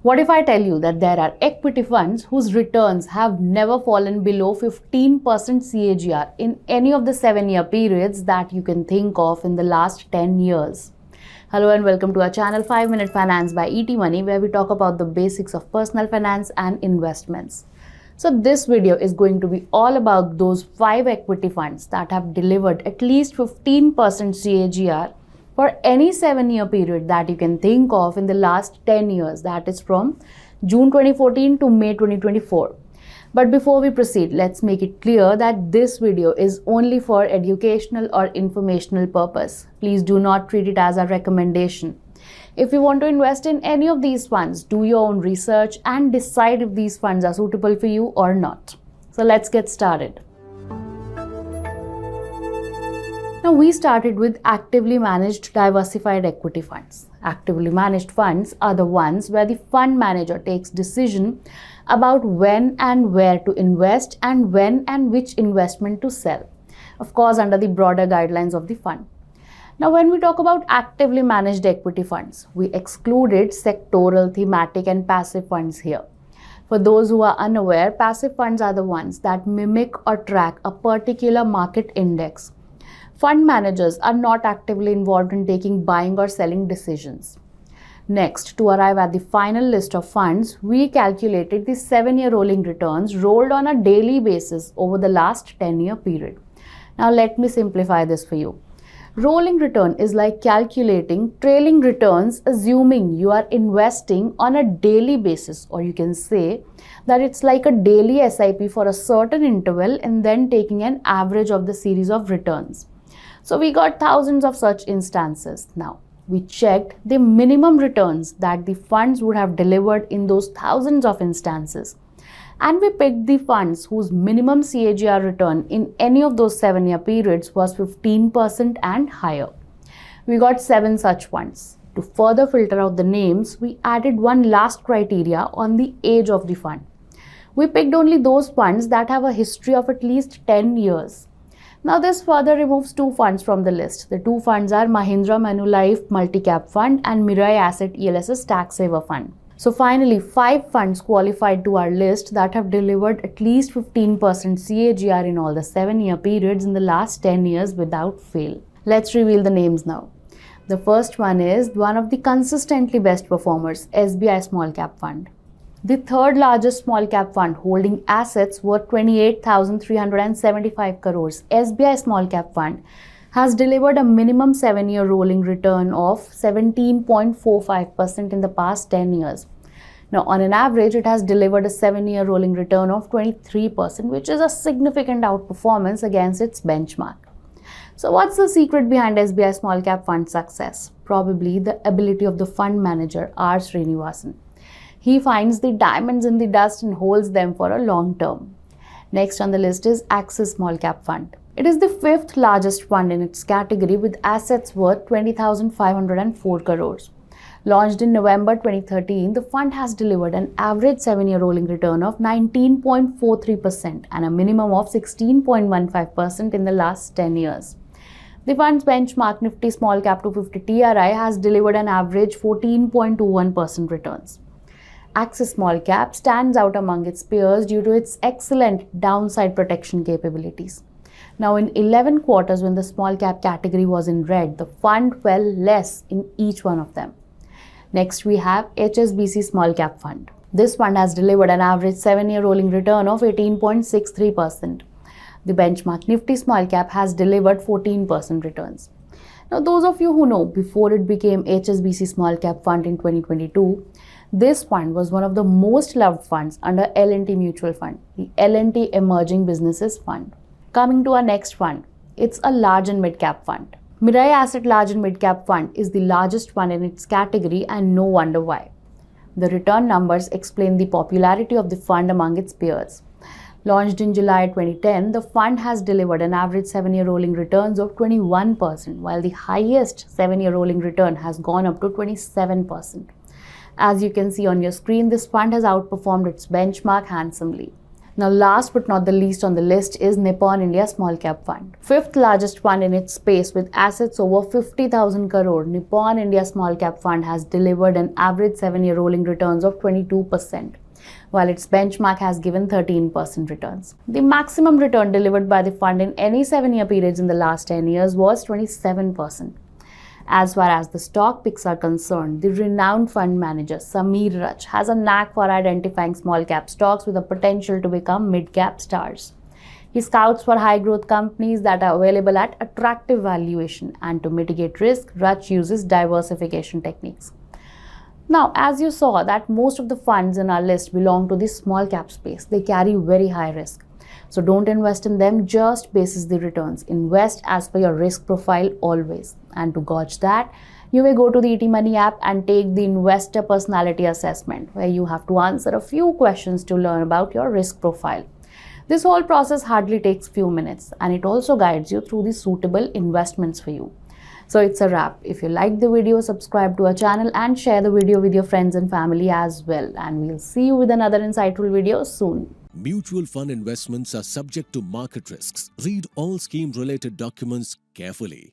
What if I tell you that there are equity funds whose returns have never fallen below 15% CAGR in any of the 7-year periods that you can think of in the last 10 years? Hello and welcome to our channel 5 Minute Finance by ET Money, where we talk about the basics of personal finance and investments. So this video is going to be all about those 5 equity funds that have delivered at least 15% CAGR for any 7-year period that you can think of in the last 10 years, that is from June 2014 to May 2024. But before we proceed, let's make it clear that this video is only for educational or informational purpose. Please do not treat it as a recommendation. If you want to invest in any of these funds, do your own research and decide if these funds are suitable for you or not. So let's get started. Now we started with actively managed diversified equity funds. Actively managed funds are the ones where the fund manager takes decision about when and where to invest and when and which investment to sell, of course under the broader guidelines of the fund. Now when we talk about actively managed equity funds, we excluded sectoral, thematic and passive funds here. For those who are unaware, passive funds are the ones that mimic or track a particular market index. Fund managers are not actively involved in taking buying or selling decisions. Next, to arrive at the final list of funds, we calculated the 7-year rolling returns rolled on a daily basis over the last 10-year period. Now let me simplify this for you. Rolling return is like calculating trailing returns assuming you are investing on a daily basis, or you can say that it's like a daily SIP for a certain interval and then taking an average of the series of returns. So we got thousands of such instances. Now we checked the minimum returns that the funds would have delivered in those thousands of instances, and we picked the funds whose minimum CAGR return in any of those 7-year periods was 15% and higher. We got 7 such funds. To further filter out the names, we added one last criteria on the age of the fund. We picked only those funds that have a history of at least 10 years. Now this further removes 2 funds from the list. The 2 funds are Mahindra Manulife Multi-Cap Fund and Mirae Asset ELSS Tax Saver Fund. So finally, 5 funds qualified to our list that have delivered at least 15% CAGR in all the 7-year periods in the last 10 years without fail. Let's reveal the names now. The first one is one of the consistently best performers, SBI Small Cap Fund. The third largest small cap fund holding assets worth 28,375 crores, SBI Small Cap Fund, has delivered a minimum 7-year rolling return of 17.45% in the past 10 years. Now, on an average, it has delivered a 7-year rolling return of 23%, which is a significant outperformance against its benchmark. So what's the secret behind SBI Small Cap Fund success? Probably the ability of the fund manager, R. Srinivasan. He finds the diamonds in the dust and holds them for a long term. Next on the list is Axis Small Cap Fund. It is the 5th largest fund in its category with assets worth 20,504 crores. Launched in November 2013, the fund has delivered an average 7-year rolling return of 19.43% and a minimum of 16.15% in the last 10 years. The fund's benchmark Nifty Small Cap 250 TRI has delivered an average 14.21% returns. Axis Small Cap stands out among its peers due to its excellent downside protection capabilities. Now, in 11 quarters when the small cap category was in red, the fund fell less in each one of them. Next, we have HSBC Small Cap Fund. This fund has delivered an average 7-year rolling return of 18.63%. The benchmark Nifty Small Cap has delivered 14% returns. Now, those of you who know, before it became HSBC Small Cap Fund in 2022, this fund was one of the most loved funds under L&T Mutual Fund, the L&T Emerging Businesses Fund. Coming to our next fund, it's a large and mid-cap fund. Mirae Asset Large and Mid-Cap Fund is the largest fund in its category, and no wonder why. The return numbers explain the popularity of the fund among its peers. Launched in July 2010, the fund has delivered an average 7-year rolling returns of 21%, while the highest 7-year rolling return has gone up to 27%. As you can see on your screen, this fund has outperformed its benchmark handsomely. Now, last but not the least on the list is Nippon India Small Cap Fund. Fifth largest fund in its space with assets over 50,000 crore, Nippon India Small Cap Fund has delivered an average 7-year rolling returns of 22%, while its benchmark has given 13% returns. The maximum return delivered by the fund in any 7-year periods in the last 10 years was 27%. As far as the stock picks are concerned, the renowned fund manager Samir Raj has a knack for identifying small cap stocks with the potential to become mid-cap stars. He scouts for high growth companies that are available at attractive valuation, and to mitigate risk, Raj uses diversification techniques. Now, as you saw that most of the funds in our list belong to the small cap space. They carry very high risk. So don't invest in them just basis the returns. Invest as per your risk profile always. And to gauge that, you may go to the ET Money app and take the investor personality assessment, where you have to answer a few questions to learn about your risk profile. This whole process hardly takes few minutes, and it also guides you through the suitable investments for you. So it's a wrap. If you liked the video, subscribe to our channel and share the video with your friends and family as well. And we'll see you with another insightful video soon. Mutual fund investments are subject to market risks. Read all scheme-related documents carefully.